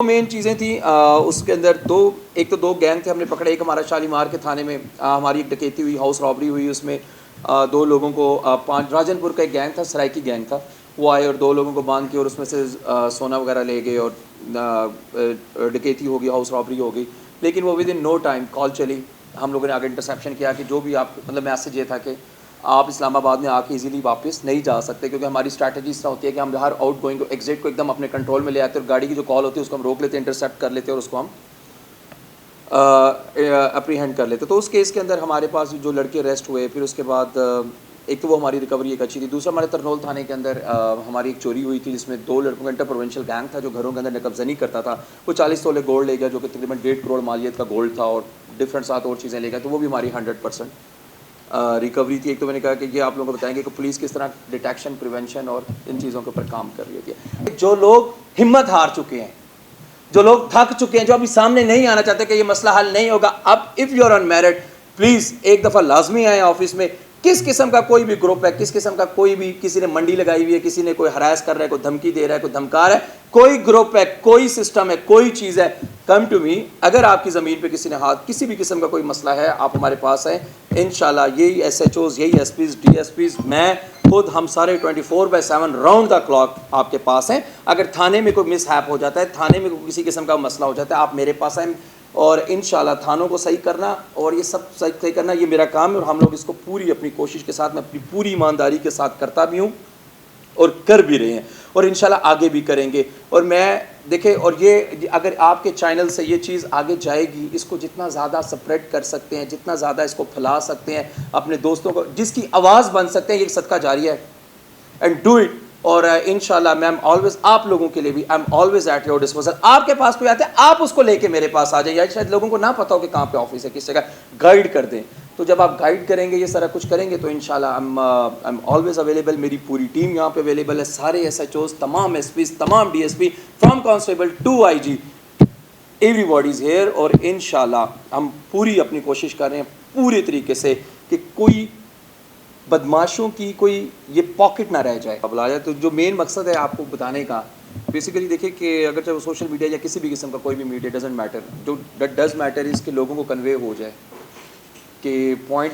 مین چیزیں تھیں اس کے اندر ایک تو دو گینگ تھے ہم نے پکڑے. ایک ہمارا شالیمار کے تھانے میں ہماری ایک ڈکیتی ہوئی, ہاؤس رابری ہوئی. اس میں دو لوگوں کو راجن پور کا ایک گینگ تھا, سرائکی گینگ تھا, وہ آئے اور دو لوگوں کو باندھ کے اور اس میں سے سونا وغیرہ لے گئے اور ڈکیتی ہو گئی, ہاؤس رابری ہو گئی. لیکن وہ with in know time call چلی, ہم لوگوں نے آگے انٹرسیپشن کیا کہ جو بھی آپ مطلب میسج یہ تھا کہ آپ اسلام آباد میں آ کے ایزیلی واپس نہیں جا سکتے, کیونکہ ہماری اسٹریٹجی اس طرح ہوتی ہے کہ ہم ہر آؤٹ گوئنگ ایگزٹ کو ایک دم اپنے کنٹرول میں لے آتے ہیں, اور گاڑی کی جو کال ہوتی ہے اس کو ہم روک لیتے ہیں, انٹرسیپٹ کر لیتے ہیں اور اس کو ہم اپریہینڈ کر لیتے. تو اس کیس کے اندر ہمارے پاس جو لڑکے اریسٹ ہوئے, پھر اس کے بعد ایک تو وہ ہماری ریکوری ایک اچھی تھی. دوسرا ہمارے ترنول تھانے کے اندر ہماری ایک چوری ہوئی تھی جس میں دو لڑکوں کا انٹر پروونشل گینگ تھا جو گھروں کے اندر قبضہ نہیں کرتا تھا. وہ 40 تولے گولڈ لے گیا جو کہ تقریباً 1.5 کروڑ مالیت کا گولڈ تھا, اور ڈفرینٹ ساتھ اور چیزیں لے گیا. تو وہ بھی ہماری 100% ریکوری تھی. ایک تو میں نے کہا کہ یہ آپ لوگوں کو بتائیں گے کہ پولیس کس طرح ڈیٹیکشن, پریونشن اور ان چیزوں کے اوپر کام کر رہی ہوتی ہے. جو لوگ ہمت ہار چکے ہیں, جو لوگ تھک چکے ہیں, جو ابھی سامنے نہیں آنا چاہتے کہ یہ مسئلہ حل نہیں ہوگا, اب if you are on merit please ایک دفعہ لازمی آئیں آفس میں. کس قسم کا کوئی بھی گروپ ہے, کس قسم کا کوئی بھی, کسی نے منڈی لگائی ہوئی ہے, کسی نے کوئی ہراس کر رہا ہے, کوئی دھمکی دے رہا ہے, کوئی دھمکا رہا ہے, کوئی گروپ ہے, کوئی سسٹم ہے, کوئی چیز ہے, کم ٹو می. اگر آپ کی زمین پہ کسی نے ہاتھ, کسی بھی قسم کا کوئی مسئلہ ہے, آپ ہمارے پاس ہیں انشاءاللہ. یہی ایس ایچ اوز, یہی S Ps, D S Ps, میں خود, ہم سارے 24/7 راؤنڈ دا کلاک آپ کے پاس ہیں. اگر تھانے میں کوئی مس ہیپ ہو جاتا ہے, تھانے میں کسی قسم کا مسئلہ ہو جاتا ہے, آپ میرے پاس آئیں. اور انشاءاللہ تھانوں کو صحیح کرنا اور یہ سب صحیح کرنا یہ میرا کام ہے, اور ہم لوگ اس کو پوری اپنی کوشش کے ساتھ, میں اپنی پوری ایمانداری کے ساتھ کرتا بھی ہوں اور کر بھی رہے ہیں, اور انشاءاللہ آگے بھی کریں گے. اور میں دیکھیں, اور یہ اگر آپ کے چینل سے یہ چیز آگے جائے گی, اس کو جتنا زیادہ سپریڈ کر سکتے ہیں, جتنا زیادہ اس کو پھیلا سکتے ہیں, اپنے دوستوں کو جس کی آواز بن سکتے ہیں, یہ صدقہ جاریہ ہے. And do it. اور انشاءاللہ میں آلویز آپ لوگوں کے لیے بھی I am always at your disposal. آپ کے پاس کوئی آتا ہے, آپ اس کو لے کے میرے پاس آ جائیں. یا شاید لوگوں کو نہ پتہ ہو کہ کہاں پہ آفس ہے, کس جگہ, گائیڈ کر دیں. تو جب آپ گائیڈ کریں گے, یہ سارا کچھ کریں گے, تو انشاءاللہ آئی ایم آلویز اویلیبل. میری پوری ٹیم یہاں پہ اویلیبل ہے, سارے ایس ایچ اوز, تمام ایس پیز, تمام D S P, from constable to I G, everybody is here. اور انشاءاللہ ہم پوری اپنی کوشش کر رہے ہیں پورے طریقے سے کہ کوئی بدماشوں کی کوئی یہ پاکٹ نہ رہ جائے. تو جو مین مقصد ہے آپ کو بتانے کا, بیسیکلی دیکھیں کہ اگر چاہے وہ سوشل میڈیا یا کسی بھی قسم کا کوئی بھی میڈیا, ڈزنٹ میٹر, جو ڈز میٹر از کہ لوگوں کو کنوے ہو جائے, کہ پوائنٹ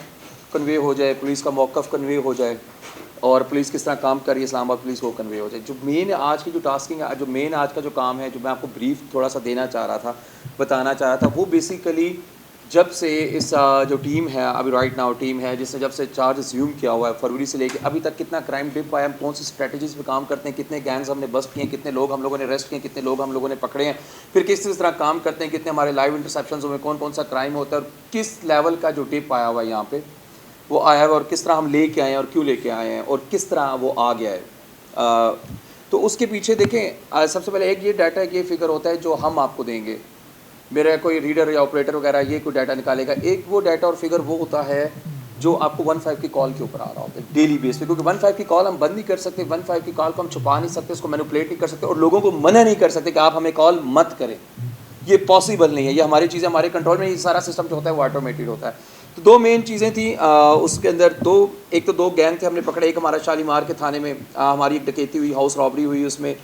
کنوے ہو جائے, پولیس کا موقف کنوے ہو جائے, اور پولیس کس طرح کام کر رہی ہے اسلام آباد پولیس, کو کنوے ہو جائے. جو مین آج کی جو ٹاسکنگ ہے, جو مین آج کا جو کام ہے, جو میں آپ کو بریف تھوڑا سا دینا چاہ رہا تھا, بتانا چاہ رہا تھا, وہ بیسیکلی جب سے اس جو ٹیم ہے ابھی رائٹ ناؤ ٹیم ہے, جس نے جب سے چارج زیوم کیا ہوا ہے فروری سے لے کے ابھی تک, کتنا کرائم ڈپ آیا, ہم کون سی اسٹریٹجیز پہ کام کرتے ہیں, کتنے گینگز ہم نے بسٹ کیے ہیں, کتنے لوگ ہم لوگوں نے اریسٹ کیے ہیں, کتنے لوگ ہم لوگوں نے پکڑے ہیں, پھر کس طرح کام کرتے ہیں, کتنے ہمارے لائیو انٹرسیپشنز میں کون کون سا کرائم ہوتا ہے, اور کس لیول کا جو ڈپ آیا ہوا ہے یہاں پہ وہ آیا ہے, اور کس طرح ہم لے کے آئے ہیں, اور کیوں لے کے آئے ہیں, اور کس طرح وہ آ گیا ہے. تو اس کے پیچھے دیکھیں, سب سے پہلے ایک یہ ڈیٹا, ایک یہ فگر ہوتا ہے جو ہم آپ کو دیں گے, میرا کوئی ریڈر یا آپریٹر وغیرہ یہ کوئی ڈیٹا نکالے گا. ایک وہ ڈیٹا اور فگر وہ ہوتا ہے جو آپ کو 15 کی کال کے اوپر آ رہا ہوتا ہے ڈیلی بیس پہ, کیونکہ 15 کی کال ہم بند نہیں کر سکتے, 15 کی کال کو ہم چھپا نہیں سکتے, اس کو مینوپولیٹ نہیں کر سکتے, اور لوگوں کو منع نہیں کر سکتے کہ آپ ہمیں کال مت کریں. یہ پاسبل نہیں ہے, یہ ہماری چیزیں ہمارے کنٹرول میں, یہ سارا سسٹم جو ہوتا ہے وہ آٹومیٹڈ ہوتا ہے. تو دو مین چیزیں تھیں اس کے اندر, ایک تو دو گینگ تھے ہم نے پکڑے. ایک ہمارا شالیمار کے تھانے میں ہماری ایک ڈکیتی ہوئی, ہاؤس رابری ہوئی. اس میں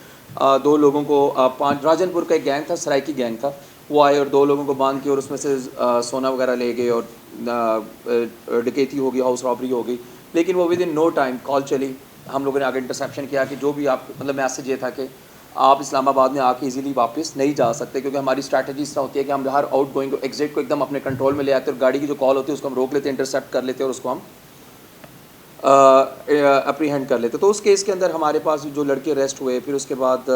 دو لوگوں کو راجن پور کا ایک گینگ تھا, سرائکی گینگ تھا, وہ آئے اور دو لوگوں کو باندھ کے اور اس میں سے سونا وغیرہ لے گئے, اور ڈکیتی ہو گئی, ہاؤس رابری ہو گئی. لیکن وہ with in know time call چلی, ہم لوگوں نے آگے انٹرسیپشن کیا کہ جو بھی آپ مطلب میسج یہ تھا کہ آپ اسلام آباد میں آ کے ایزیلی واپس نہیں جا سکتے, کیونکہ ہماری اسٹریٹجی اس طرح ہوتی ہے کہ ہم ہر آؤٹ گوئنگ ایگزٹ کو ایک دم اپنے کنٹرول میں لے آتے ہیں, اور گاڑی کی جو کال ہوتی ہے اس کو ہم روک لیتے ہیں, انٹرسیپٹ کر لیتے ہیں, اور اس کو ہم اپریہینڈ کر لیتے. تو اس کیس کے اندر ہمارے پاس جو لڑکے اریسٹ ہوئے, پھر اس کے بعد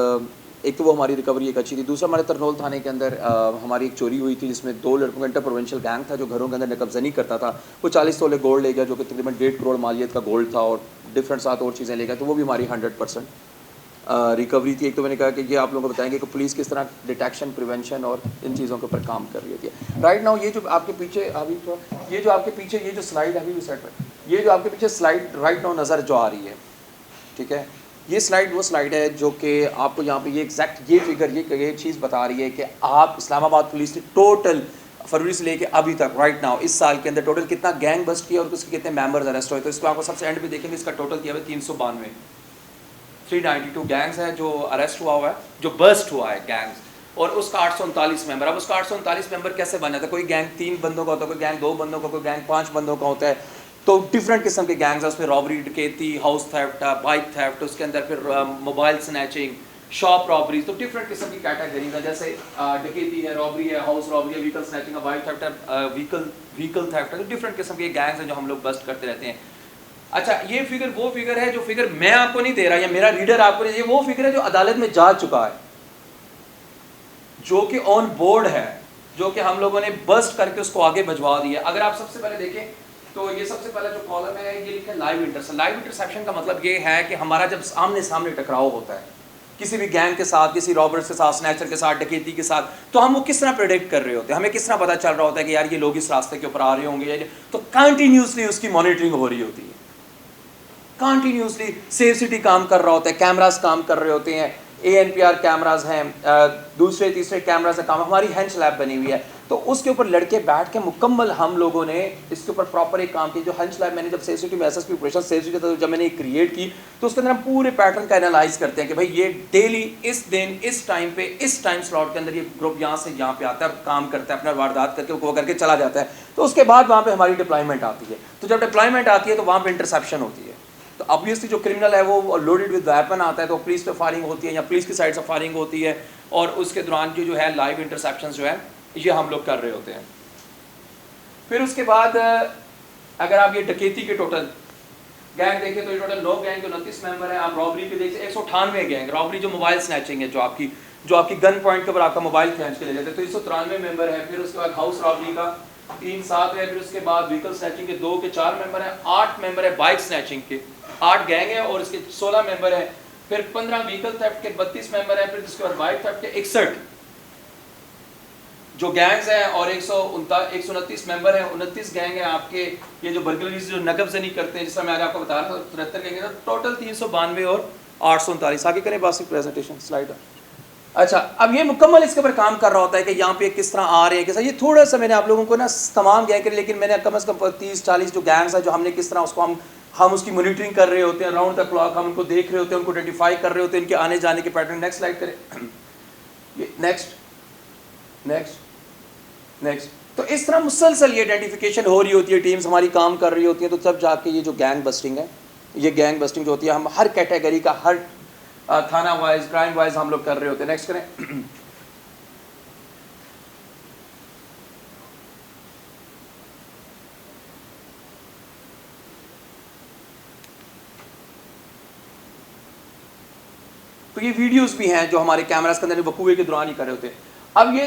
ایک تو وہ ہماری ریکوری ایک اچھی تھی. دوسرا ہمارے ترنول تھانے کے اندر ہماری ایک چوری ہوئی تھی جس میں دو لڑکوں کا انٹر پروونشل گینگ تھا جو گھروں کے اندر قبضہ نہیں کرتا تھا. وہ 40 تولے گولڈ لے گیا جو کہ تقریباً 1.5 کروڑ مالیت کا گولڈ تھا, اور ڈفرینٹ ساتھ اور چیزیں لے گیا. تو وہ بھی ہماری 100% ریکوری تھی. ایک تو میں نے کہا کہ یہ آپ لوگوں کو بتائیں گے کہ پولیس کس طرح ڈیٹیکشن, پریونشن اور ان چیزوں کے اوپر کام کر رہی ہوتی ہے. رائٹ ناؤ یہ جو آپ کے پیچھے ابھی یہ جو آپ کے پیچھے یہ جو سلائڈ ابھی سیٹ ہے, یہ جو آپ کے پیچھے سلائڈ رائٹ ناؤ نظر جو آ رہی ہے, ٹھیک ہے, یہ سلائڈ وہ سلائڈ ہے جو کہ آپ کو یہاں پہ یہ ایگزیکٹ یہ فگر یہ چیز بتا رہی ہے کہ آپ اسلام آباد پولیس نے ٹوٹل فروری سے لے کے ابھی تک رائٹ ناؤ اس سال کے اندر ٹوٹل کتنا گینگ بسٹ کیا اور اس کے کتنے ممبرز اریسٹ ہوئے. تو اس کو آپ کو سب سے اینڈ پہ دیکھیں گے, اس کا ٹوٹل کیا ہے 392 گینگز ہے جو اریسٹ ہوا ہے, جو برسٹ ہوا ہے گینگز. اور اس کا 839 ممبر. اب اس کا 839 ممبر کیسے بنا تھا؟ کوئی گینگ 3 بندوں کا ہوتا ہے, کوئی گینگ 2 بندوں کا, کوئی گینگ 5 بندوں کا ہوتا ہے. تو ڈفرینٹ قسم کے گینگز ہیں اس میں, رابری, ڈکیتی, ہاؤس تھیفٹ, بائک تھیفٹ, اس کے اندر پھر موبائل سنیچنگ, شاپ رابریز. تو ڈفرینٹ قسم کی کیٹیگریز ہیں, جیسے ڈکیتی ہے, رابری ہے, ہاؤس رابری ہے, وہیکل سنیچنگ ہے, بائک تھیفٹ ہے, وہیکل تھیفٹ ہے. تو ڈفرینٹ قسم کے گینگز ہیں جو ہم لوگ بسٹ کرتے رہتے ہیں. اچھا, یہ فگر وہ فگر ہے جو فگر میں آپ کو نہیں دے رہا یا میرا ریڈر آپ کو نہیں, یہ وہ فگر ہے جو عدالت میں جا چکا ہے, جو کہ آن بورڈ ہے, جو کہ ہم لوگوں نے بسٹ کر کے اس کو آگے بھجوا دیا. اگر آپ سب سے پہلے دیکھیں تو یہ سب سے پہلا جو کالم ہے یہ لکھا ہے لائیو انٹرسیپشن. لائیو انٹرسیپشن کا مطلب یہ ہے کہ ہمارا جب آمنے سامنے ٹکراؤ ہوتا ہے کسی بھی گینگ کے ساتھ, کسی رابرز کے ساتھ, سنیچر کے ساتھ, ڈکیتی کے ساتھ, تو ہم وہ کس طرح پریڈکٹ کر رہے ہوتے ہیں, ہمیں کس طرح پتہ چل رہا ہوتا ہے کہ یار یہ لوگ اس راستے کے اوپر آ رہے ہوں گے. تو کنٹینیوسلی اس کی مانیٹرنگ ہو رہی ہوتی ہے, کنٹینیوسلی سیف سٹی کام کر رہا ہوتا ہے, کیمراز کام کر رہے ہوتے ہیں, ANPR کیمراز ہیں, دوسرے تیسرے کیمراز ہیں, کام ہماری ہینچ لیب بنی ہوئی ہے. تو اس کے اوپر لڑکے بیٹھ کے مکمل ہم لوگوں نے اس کے اوپر پراپر ایک کام کیا. جو ہنچ لیب میں نے جب سیف سٹی میں SSP آپریشن سیف سٹی جب میں نے کریٹ کی تو اس کے اندر ہم پورے پیٹرن کا انالائز کرتے ہیں کہ بھائی یہ ڈیلی اس دن اس ٹائم پہ اس ٹائم سلاٹ کے اندر یہ گروپ یہاں سے یہاں پہ آتا ہے, کام کرتا ہے, اپنا واردات کر کے وہ کر کے چلا جاتا ہے. تو اس کے بعد وہاں پہ ہماری ڈپلائمنٹ آتی ہے. تو جب ڈپلائمنٹ آتی ہے تو وہاں پہ انٹرسیپشن ہوتی ہے. تو obviously جو کرمنل ہے وہ لوڈیڈ ود ویپن آتا ہے, تو پولیس پہ فائرنگ ہوتی ہے یا پولیس کی سائڈ سے فائرنگ ہوتی ہے, اور اس کے دوران جو ہے لائیو انٹرسیپشنز جو ہے یہ ہم لوگ کر رہے ہوتے ہیں. پھر اس کے بعد اگر آپ یہ ڈکیتی کے ٹوٹل گینگ دیکھیں تو یہ ٹوٹل 9 گینگ 29 ممبر ہیں. آپ رابری پہ دیکھیں 198 گینگ, رابری جو موبائل سنیچنگ ہے, جو آپ کی گن پوائنٹ کے اوپر آپ کا موبائل کھینچ کے لے جاتے ہیں, تو 193 ممبر ہے. پھر اس کے بعد ہاؤس رابری کا 3 7 ہے. پھر اس کے بعد وہیکل سنیچنگ کے 2 کے 4 ممبر ہیں. 8 ممبر ہے بائک سنیچنگ کے, 8 گینگ ہیں اور اس کے 16 ممبر ہیں. پھر 15 وہیکل تھیفٹ کے 32 ممبر ہیں. پھر اس کے بعد بائک تھیفٹ کے 61 جو گینگز ہیں, اور 129 ممبر ہیں. 29 گینگ ہیں آپ کے یہ جو برگلریز جو نقب زنی کرتے ہیں, جس طرح میں آپ کو بتا رہا تھا 73 گینگ ہیں. ٹوٹل 392 اور 839. آگے کریں باسک پریزنٹیشن سلائیڈ. اچھا, اب یہ مکمل اس کے اوپر کام کر رہا ہوتا ہے کہ یہاں پہ کس طرح آ رہے ہیں, یہ تھوڑا سا میں نے آپ لوگوں کو نا تمام گینگ کرے, لیکن میں نے کم از کم 30-40 جو گینگز ہیں جو ہم نے کس طرح اس کو ہم اس کی مانیٹرنگ کر رہے ہوتے ہیں, راؤنڈ دا کلاک ہم ان کو دیکھ رہے ہوتے ہیں, ان کو آئیڈینٹیفائی کر رہے ہوتے ہیں, ان کے آنے جانے کے پیٹرن. نیکسٹ سلائیڈ کریں. نیکسٹ. تو اس طرح مسلسل یہ آئیڈینٹیفیکیشن ہو رہی ہوتی ہے, ٹیمز ہماری کام کر رہی ہوتی ہیں. تو تب جا کے یہ جو گینگ بسٹنگ ہے, یہ گینگ بسٹنگ جو ہوتی ہے ہم ہر کیٹیگری کا, ہر تھانہ وائز, کرائم وائز ہم لوگ کر رہے ہوتے ہیں. نیکسٹ کریں. تو یہ ویڈیوز بھی ہیں جو ہمارے کیمراز کے اندر وقوعے کے دوران ہی کر رہے ہوتے ہیں. اب یہ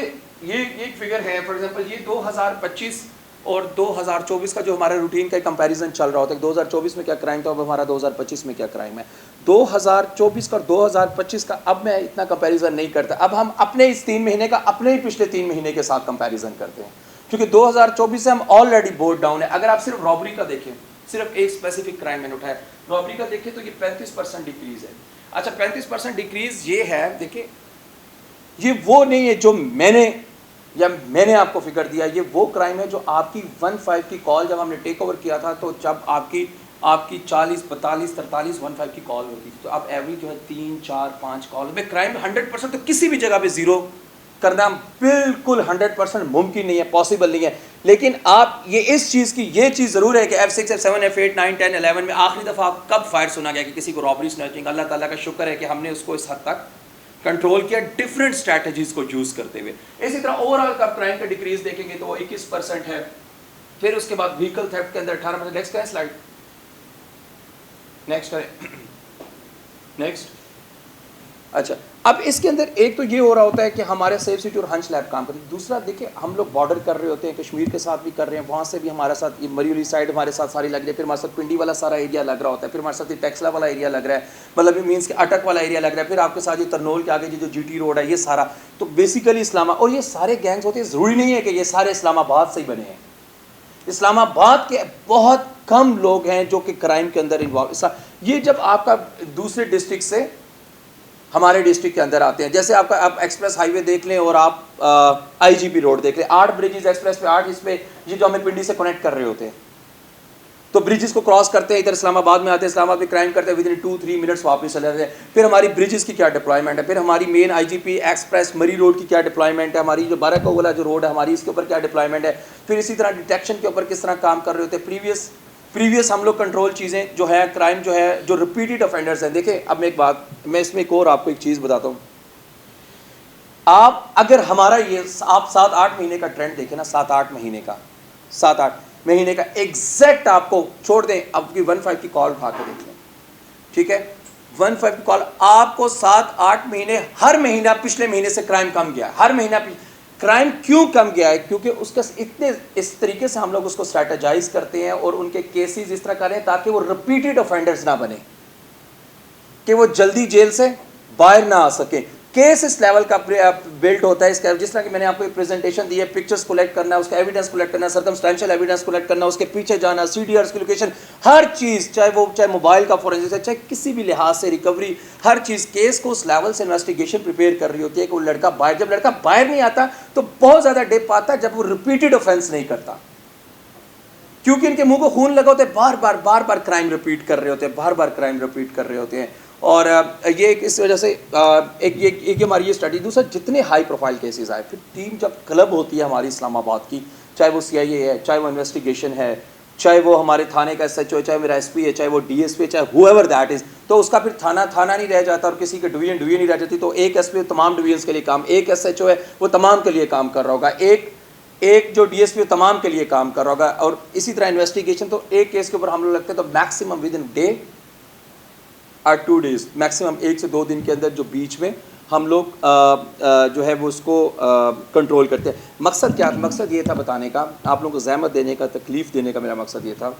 ایک فگر ہے, فار ایگزامپل یہ 2025 اور 2024 کا جو ہمارا روٹین کا کمپیریزن چل رہا ہوتا ہے. 2024 میں کیا کرائم تھا, اب ہمارا 2025 میں کیا کرائم ہے. 2024 کا اور 2025 کا اب میں اتنا کمپیریزن نہیں کرتا. اب ہم اپنے اس 3 مہینے کا اپنے ہی پچھلے 3 مہینے کے ساتھ کمپیریزن کرتے ہیں, کیونکہ 2024 سے ہم آلریڈی بورڈ ڈاؤن ہے. اگر آپ صرف رابری کا دیکھیں, صرف ایک اسپیسیفک کرائم میں نے اٹھایا, رابری کا دیکھیں تو یہ 35% ڈیکریز ہے. اچھا, 35% ڈیکریز یہ ہے, دیکھیں یہ وہ نہیں ہے جو میں نے آپ کو فگر دیا. یہ وہ کرائم ہے جو آپ کی 15 کی کال جب ہم نے ٹیک اوور کیا تھا, تو جب آپ کی 40 42 43 15 کی کال ہوتی تھی, تو آپ ایوریج جو ہے 3 4 5 کال میں کرائم 100% تو کسی بھی جگہ پہ زیرو کرنا بالکل 100% ممکن نہیں ہے, پاسبل نہیں ہے. لیکن آپ یہ اس چیز کی یہ چیز ضرور ہے کہ F6 F7 F8 9 10 11 میں آخری دفعہ کب فائر سنا گیا کہ کسی کو رابری سنیچنگ. اللہ تعالیٰ کا شکر ہے کہ ہم نے اس کو اس حد تک کنٹرول کیا ڈفرینٹ اسٹریٹجیز کو یوز کرتے ہوئے. اسی طرح اوور آل کا کرائم کا ڈیکریز دیکھیں گے تو وہ 21% ہے. پھر اس کے بعد وہیکل تھیفٹ کے اندر 18%. نیکسٹ کریں سلائڈ. نیکسٹ کریں. نیکسٹ. اچھا, اب اس کے اندر ایک تو یہ ہو رہا ہوتا ہے کہ ہمارے سیف سٹی اور ہنچ لیب کام کرتے ہیں. دوسرا دیکھیں ہم لوگ بارڈر کر رہے ہوتے ہیں, کشمیر کے ساتھ بھی کر رہے ہیں, وہاں سے بھی ہمارے ساتھ یہ مریولی سائڈ ہمارے ساتھ ساری لگ رہی ہے. پھر ہمارے ساتھ پنڈی والا سارا ایریا لگ رہا ہوتا ہے. پھر ہمارے ساتھ یہ ٹیکسلا والا ایریا لگ رہا ہے, مطلب یہ مینس کہ اٹک والا ایریا لگ رہا ہے. پھر آپ کے ساتھ یہ ترنول کے آگے جو GT روڈ ہے, یہ سارا تو بیسیکلی اور یہ سارے گینگز ہوتے ہیں. ضروری نہیں ہے کہ یہ سارے اسلام آباد سے ہی بنے ہیں. اسلام آباد کے بہت کم لوگ ہیں جو کہ کرائم کے اندر انوالو. یہ جب آپ کا دوسرے ڈسٹرکٹ سے ہمارے ڈسٹرکٹ کے اندر آتے ہیں, جیسے آپ ایکسپریس ہائی وے دیکھ لیں اور آپ IGP روڈ دیکھ لیں, 8 بریجز ایکسپریس پہ 8 اس پہ یہ جو ہمیں پنڈی سے کنیکٹ کر رہے ہوتے ہیں, تو بریجز کو کراس کرتے ہیں, ادھر اسلام آباد میں آتے ہیں, اسلام آباد میں کرائم کرتے ہیں, ود ان 2-3 منٹس واپس چلے جاتے ہیں. پھر ہماری بریجز کی کیا ڈپلائمنٹ ہے, پھر ہماری مین آئی جی پی ایکسپریس مری روڈ کی کیا ڈپلائمنٹ ہے, ہماری جو بارکولا جو روڈ ہے ہماری اس کے اوپر کیا ڈپلائمنٹ ہے, پھر اسی طرح ڈیٹیکشن کے اوپر کس طرح کام کر رہے ہوتے ہیں. پریویس ہم لوگ کنٹرول چیزیں جو ہے کرائم جو ہے جو ریپیٹڈ افینڈرز ہیں. دیکھیں اب میں ایک بات, میں اس میں ایک اور آپ کو ایک چیز بتاتا ہوں. آپ اگر ہمارا یہ آپ 7-8 مہینے کا ٹرینڈ دیکھیں نا, 7-8 مہینے کا ایگزیکٹ آپ کو چھوڑ دیں, آپ کی 15 کی کال اٹھا کے دیکھ لیں, ٹھیک ہے, 15 کی کال آپ کو 7-8 مہینے, ہر مہینہ پچھلے مہینے سے کرائم کم گیا, ہر مہینہ کرائم کیوں کم گیا ہے, کیونکہ اس کا اتنے اس طریقے سے ہم لوگ اس کو اسٹریٹجائز کرتے ہیں اور ان کے کیسز اس طرح کریں تاکہ وہ ریپیٹڈ افینڈرز نہ بنے, کہ وہ جلدی جیل سے باہر نہ آ سکیں. کیس اس لیول کا بلڈ ہوتا ہے, اس کا جس طرح کہ میں نے آپ کو ایک پریزنٹیشن دی ہے, پکچرز کلیکٹ کرنا, اس کا ایویڈنس کلیکٹ کرنا, سرکمسٹینشیل ایویڈنس کلیکٹ کرنا, اس کے پیچھے جانا, سی ڈی آرز کی لوکیشن, ہر چیز, چاہے موبائل کا فورینسک ہے, چاہے کسی بھی لحاظ سے ریکوری, ہر چیز کیس کو اس لیول سے انویسٹیگیشن پریپیئر کر رہی ہوتی ہے کہ وہ لڑکا باہر, جب لڑکا باہر نہیں آتا تو بہت زیادہ ڈپ آتا ہے جب وہ ریپیٹڈ آفینس نہیں کرتا, کیونکہ ان کے منہ کو خون لگا ہوتا ہے, بار بار کرائم ریپیٹ کر رہے ہوتے ہیں, اور یہ اس وجہ سے ایک ہماری یہ اسٹڈی. دوسرا, جتنے ہائی پروفائل کیسز آئے, پھر ٹیم جب کلب ہوتی ہے ہماری اسلام آباد کی, چاہے وہ سی آئی اے ہے, چاہے وہ انویسٹیگیشن ہے, چاہے وہ ہمارے تھانے کا ایس ایچ او ہے, چاہے میرا ایس پی ہے, چاہے وہ ڈی ایس پی ہے, چاہے ہو ایور دیٹ از, تو اس کا پھر تھانہ نہیں رہ جاتا اور کسی کے ڈویژن نہیں رہ جاتی. تو ایک ایس پی تمام ڈویژنس کے لیے کام, ایک ایس ایچ او ہے وہ تمام کے لیے کام کر رہا ہوگا, ایک جو ڈی ایس پی تمام کے لیے کام کر رہا ہوگا, اور اسی طرح انویسٹیگیشن. تو ایک کیس کے اوپر ہم لوگ لگتے ہیں تو میکسیمم ود ان ڈے اور 2 days, میکسیمم 1 سے 2 دن کے اندر جو بیچ میں ہم لوگ جو ہے وہ اس کو کنٹرول کرتے ہیں. مقصد کیا تھا, مقصد یہ تھا بتانے کا, آپ لوگوں کو زحمت دینے کا, تکلیف دینے کا میرا مقصد یہ تھا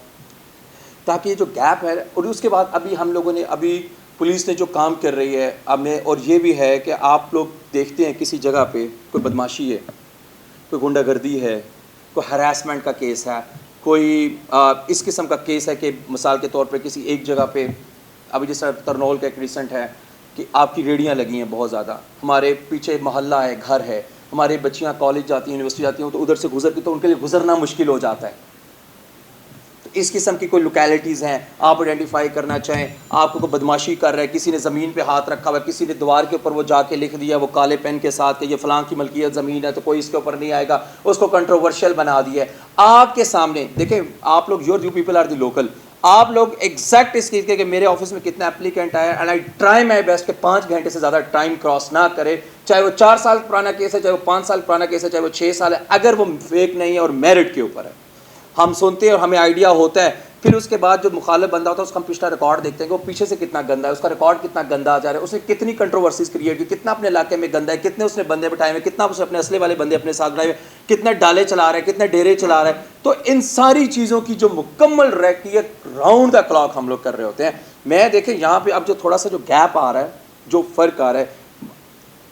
تاکہ یہ جو گیپ ہے. اور اس کے بعد ابھی ہم لوگوں نے, ابھی پولیس نے جو کام کر رہی ہے اب میں, اور یہ بھی ہے کہ آپ لوگ دیکھتے ہیں کسی جگہ پہ کوئی بدماشی ہے, کوئی غنڈہ گردی ہے, کوئی ہراسمنٹ کا کیس ہے, کوئی اس قسم کا کیس ہے کہ مثال کے طور پہ کسی ایک جگہ پہ, ابھی جس طرح ترنول کا ایک ریسنٹ ہے کہ آپ کی ریڑیاں لگی ہیں بہت زیادہ, ہمارے پیچھے محلہ ہے, گھر ہے, ہماری بچیاں کالج جاتی ہیں, یونیورسٹی جاتی ہیں, تو ادھر سے گزر کے تو ان کے لیے گزرنا مشکل ہو جاتا ہے. تو اس قسم کی کوئی لوکیلٹیز ہیں, آپ آئیڈینٹیفائی کرنا چاہیں, آپ کو کوئی بدماشی کر رہا ہے, کسی نے زمین پہ ہاتھ رکھا ہوا ہے, کسی نے دیوار کے اوپر وہ جا کے لکھ دیا وہ کالے پین کے ساتھ کہ یہ فلاں کی ملکیت زمین ہے تو کوئی اس کے اوپر نہیں آئے گا, اس کو کنٹروورشل بنا دیا ہے آپ کے سامنے. دیکھیں آپ لوگ, you people are the local, آپ لوگ ایگزیکٹ اس چیز کے کہ میرے آفس میں کتنا اپلیکینٹ آیا, and I try my best کہ 5 گھنٹے سے زیادہ ٹائم کراس نہ کرے, چاہے وہ 4 سال پرانا کیس ہے, چاہے وہ 5 سال پرانا کیس ہے, چاہے وہ 6 سال ہے, اگر وہ فیک نہیں ہے اور میرٹ کے اوپر ہے. ہم سنتے ہیں اور ہمیں آئیڈیا ہوتا ہے, پھر اس کے بعد جو مخالف بندہ ہوتا ہے اس کا ہم پچھلا ریکارڈ دیکھتے ہیں کہ وہ پیچھے سے کتنا گندا ہے, اس کا ریکارڈ کتنا گندا آ جا رہا ہے, اس نے کتنی کنٹروورسیز کریٹ کی, کتنا اپنے علاقے میں گندا ہے, کتنے اس نے بندے بٹھائے ہوئے, کتنا اس نے اپنے اسلحے والے بندے اپنے ساتھ بنائے ہوئے, کتنے ڈالے چلا رہے ہیں, کتنے ڈیرے چلا رہے ہیں. تو ان ساری چیزوں کی جو مکمل ریکیت راؤنڈ دا کلاک ہم لوگ کر رہے ہوتے ہیں. میں دیکھیں یہاں پہ اب جو تھوڑا سا جو گیپ آ رہا ہے, جو فرق آ رہا ہے,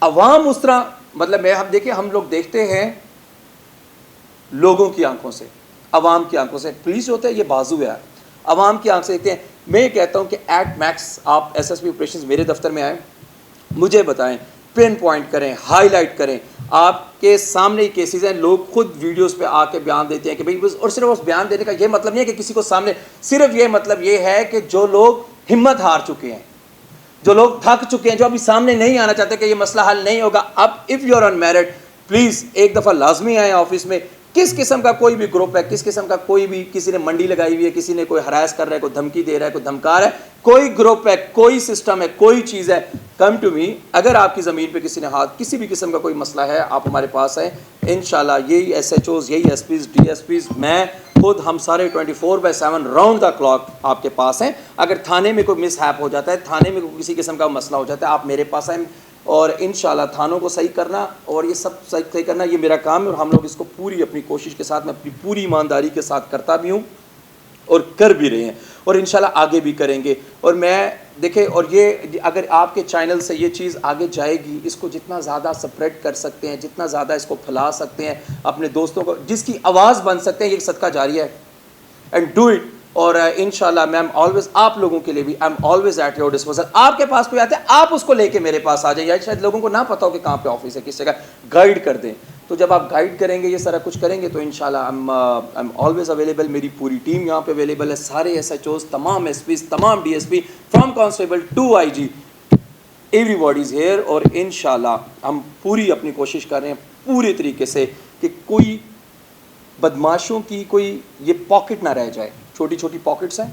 عوام اس طرح مطلب ہم دیکھیں, ہم لوگ دیکھتے ہیں لوگوں کی آنکھوں سے, عوام کی آنکھوں سے. پولیس ہوتا ہے یہ بازو ہے, عوام کی آنکھ سے دیکھتے ہیں. میں یہ کہتا ہوں کہ ایٹ میکس آپ ایس ایس پی آپریشنز میرے دفتر میں آئیں, مجھے بتائیں, پن پوائنٹ کریں, ہائی لائٹ کریں, آپ کے سامنے ہی کیسز ہیں, لوگ خود ویڈیوز پہ آ کے بیان دیتے ہیں کہ بھائی, اور صرف اس بیان دینے کا یہ مطلب نہیں ہے کہ کسی کو سامنے, صرف یہ مطلب یہ ہے کہ جو لوگ ہمت ہار چکے ہیں, جو لوگ تھک چکے ہیں, جو ابھی سامنے نہیں آنا چاہتے کہ یہ مسئلہ حل نہیں ہوگا, اب if you are on merit please ایک دفعہ لازمی آئیں آفس میں. کس قسم کا کوئی بھی گروپ ہے, کس قسم کا کوئی بھی, کسی نے منڈی لگائی ہوئی ہے, کسی نے کوئی ہراس کر رہا ہے, کوئی دھمکی دے رہا ہے, کوئی دھمکا رہا ہے, کوئی گروپ ہے, کوئی سسٹم ہے, کوئی چیز ہے, کم ٹو می. اگر آپ کی زمین پہ کسی نے ہاتھ, کسی بھی قسم کا کوئی مسئلہ ہے, آپ ہمارے پاس ہیں انشاءاللہ. یہی ایس ایچ اوز, یہی S Ps, D S Ps, میں خود, ہم سارے 24/7 راؤنڈ دا کلاک آپ کے پاس ہیں. اگر تھانے میں کوئی مس ہیپ ہو جاتا ہے, تھانے میں کسی قسم کا مسئلہ ہو جاتا ہے, آپ میرے پاس آئیں, اور انشاءاللہ تھانوں کو صحیح کرنا اور یہ سب صحیح کرنا یہ میرا کام ہے, اور ہم لوگ اس کو پوری اپنی کوشش کے ساتھ, میں اپنی پوری ایمانداری کے ساتھ کرتا بھی ہوں اور کر بھی رہے ہیں, اور انشاءاللہ آگے بھی کریں گے. اور میں دیکھیں, اور یہ اگر آپ کے چینل سے یہ چیز آگے جائے گی, اس کو جتنا زیادہ سپریڈ کر سکتے ہیں, جتنا زیادہ اس کو پھیلا سکتے ہیں, اپنے دوستوں کو جس کی آواز بن سکتے ہیں, یہ صدقہ جاریہ ہے, اینڈ ڈو اٹ. اور انشاءاللہ میں آلویز آپ لوگوں کے لیے بھی I am always at your disposal. آپ کے پاس کوئی آتا ہے, آپ اس کو لے کے میرے پاس آ جائیں, یا شاید لوگوں کو نہ پتہ ہو کہ کہاں پہ آفس ہے, کس جگہ, گائیڈ کر دیں. تو جب آپ گائیڈ کریں گے یہ سارا کچھ کریں گے تو انشاءاللہ ایم آلویز اویلیبل. میری پوری ٹیم یہاں پہ اویلیبل ہے, سارے ایس ایچ اوز, تمام ایس پیز, تمام D S P, from constable to I G, everybody is here. اور انشاءاللہ ہم پوری اپنی کوشش کر رہے ہیں پورے طریقے سے کہ کوئی بدماشوں کی کوئی یہ پاکٹ نہ رہ جائے. چھوٹی چھوٹی پاکٹس ہیں,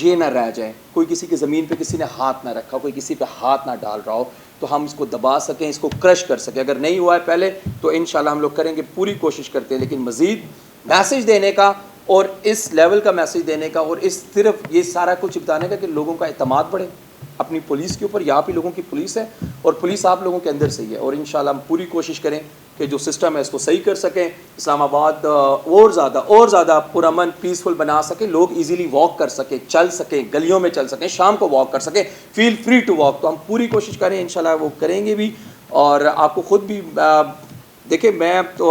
یہ نہ رہ جائیں. کوئی کسی کی زمین پہ کسی نے ہاتھ نہ رکھا, کوئی کسی پہ ہاتھ نہ ڈال رہا ہو, تو ہم اس کو دبا سکیں, اس کو کرش کر سکیں. اگر نہیں ہوا ہے پہلے تو انشاءاللہ ہم لوگ کریں گے, پوری کوشش کرتے ہیں. لیکن مزید میسیج دینے کا اور اس لیول کا میسیج دینے کا اور اس صرف یہ سارا کچھ بتانے کا کہ لوگوں کا اعتماد بڑھے اپنی پولیس کے اوپر. یہاں پہ لوگوں کی پولیس ہے اور پولیس آپ لوگوں کے اندر سے ہی ہے. اور انشاءاللہ ہم پوری کوشش کریں کہ جو سسٹم ہے اس کو صحیح کر سکیں, اسلام آباد اور زیادہ پرامن پیسفل بنا سکیں, لوگ ایزیلی واک کر سکیں, چل سکیں, گلیوں میں چل سکیں, شام کو واک کر سکیں, فیل فری ٹو واک. تو ہم پوری کوشش کریں, انشاءاللہ وہ کریں گے بھی. اور آپ کو خود بھی دیکھیں,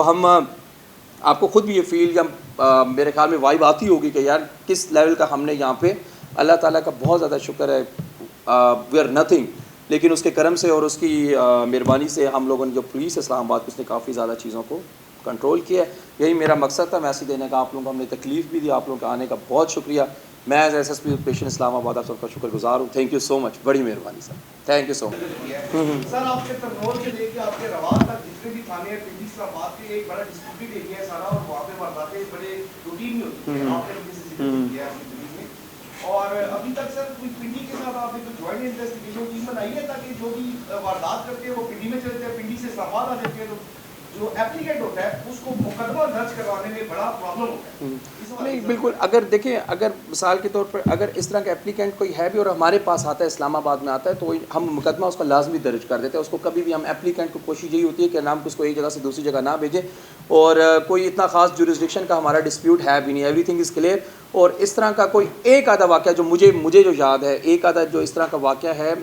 ہم آپ کو خود بھی یہ فیل یا میرے خیال میں وائب آتی ہوگی کہ یار کس لیول کا ہم نے یہاں پہ, اللہ تعالیٰ کا بہت زیادہ شکر ہے, وی آر نتھنگ, لیکن اس کے کرم سے اور اس کی مہربانی سے ہم لوگوں نے جو پولیس اسلام آباد اس نے کافی زیادہ چیزوں کو کنٹرول کیا ہے. یہی میرا مقصد تھا میسیج دینے کا آپ لوگوں کو. ہم نے تکلیف بھی دی, آپ لوگوں کے آنے کا بہت شکریہ. میں as S S P operation Islamabad آپ سب کا شکر گزار ہوں. تھینک یو سو مچ, بڑی مہربانی سر, تھینک یو سو مچ. سر آپ کے ترنول سے لے کے آپ کے رواں تک جتنے بھی تھانے ہیں پنڈی اسلام آباد کے ایک بڑا ڈسٹرکٹ ایریا ہے سارا, اور وہاں پہ وارداتیں بڑے روٹین میں ہوتی ہیں. آپ نے کسی سے کیا اپنی زندگی میں, اور ابھی تک سر کوئی پنڈی کے ساتھ آپ نے کوئی جوائنٹ انویسٹیگیشن ٹیم بنائی ہے تاکہ جو بھی واردات کرتے ہیں وہ پنڈی میں چلتے ہیں, پنڈی سے اسلام آباد آ جاتے ہیں, تو جو ایپلیکینٹ ہوتا ہے اس کو مقدمہ درج کروانے میں بڑا پرابلم ہوتا ہے. نہیں بالکل, اگر دیکھیں اگر مثال کے طور پر اگر اس طرح کا اپلیکینٹ کوئی ہے بھی اور ہمارے پاس آتا ہے, اسلام آباد میں آتا ہے, تو ہم مقدمہ اس کا لازمی درج کر دیتے ہیں. اس کو کبھی بھی ہم ایپلیکینٹ کو کوشش یہی ہوتی ہے کہ نام اس کو ایک جگہ سے دوسری جگہ نہ بھیجیں, اور کوئی اتنا خاص جورسڈکشن کا ہمارا ڈسپیوٹ ہے بھی نہیں, ایوری تھنگ از کلیئر. اور اس طرح کا کوئی ایک آدھا واقعہ جو مجھے جو یاد ہے, ایک آدھا جو اس طرح کا واقعہ ہے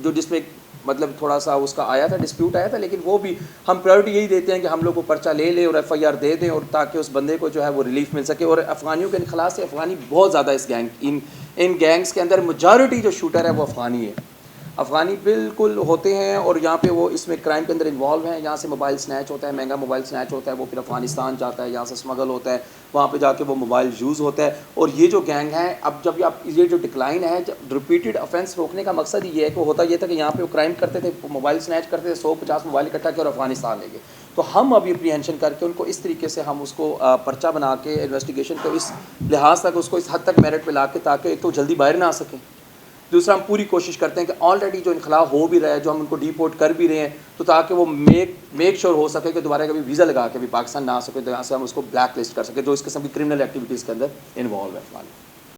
جو جس میں مطلب تھوڑا سا اس کا آیا تھا, ڈسپیوٹ آیا تھا, لیکن وہ بھی ہم پرائیورٹی یہی دیتے ہیں کہ ہم لوگ کو پرچہ لے لیں اور ایف آئی آر دے دیں, اور تاکہ اس بندے کو جو ہے وہ ریلیف مل سکے. اور افغانیوں کے انخلاء سے, افغانی بہت زیادہ اس ان گینگز کے اندر میجارٹی جو شوٹر ہے وہ افغانی ہے, افغانی بالکل ہوتے ہیں. اور یہاں پہ وہ اس میں کرائم کے اندر انوالو ہیں. یہاں سے موبائل سنیچ ہوتا ہے, مہنگا موبائل سنیچ ہوتا ہے, وہ پھر افغانستان جاتا ہے, یہاں سے اسمگل ہوتا ہے, وہاں پہ جا کے وہ موبائل یوز ہوتا ہے. اور یہ جو گینگ ہے, اب جب یہ جو ڈکلائن ہے, ریپیٹڈ افینس روکنے کا مقصد یہ ہے کہ ہوتا یہ تھا کہ یہاں پہ وہ کرائم کرتے تھے, موبائل سنیچ کرتے تھے, 150 موبائل اکٹھا کیا اور افغانستان لے گئے. تو ہم ابھی اپریہنشن کر کے ان کو اس طریقے سے ہم اس کو پرچہ بنا کے انویسٹیگیشن کو اس لحاظ تک اس کو اس حد تک میرٹ پہ لا کے, تاکہ ایک تو جلدی باہر نہ آ سکیں, دوسرا ہم پوری کوشش کرتے ہیں کہ آلریڈی جو انخلا ہو بھی رہا ہے, جو ہم ان کو ڈیپورٹ کر بھی رہے ہیں, تو تاکہ وہ میک شور ہو سکے کہ دوبارہ کبھی ویزا لگا کے بھی پاکستان نہ آ سکے, تو یہاں سے ہم اس کو بلیک لسٹ کر سکیں جو اس قسم کی کرمنل ایکٹیویٹیز کے اندر انوالو ہے.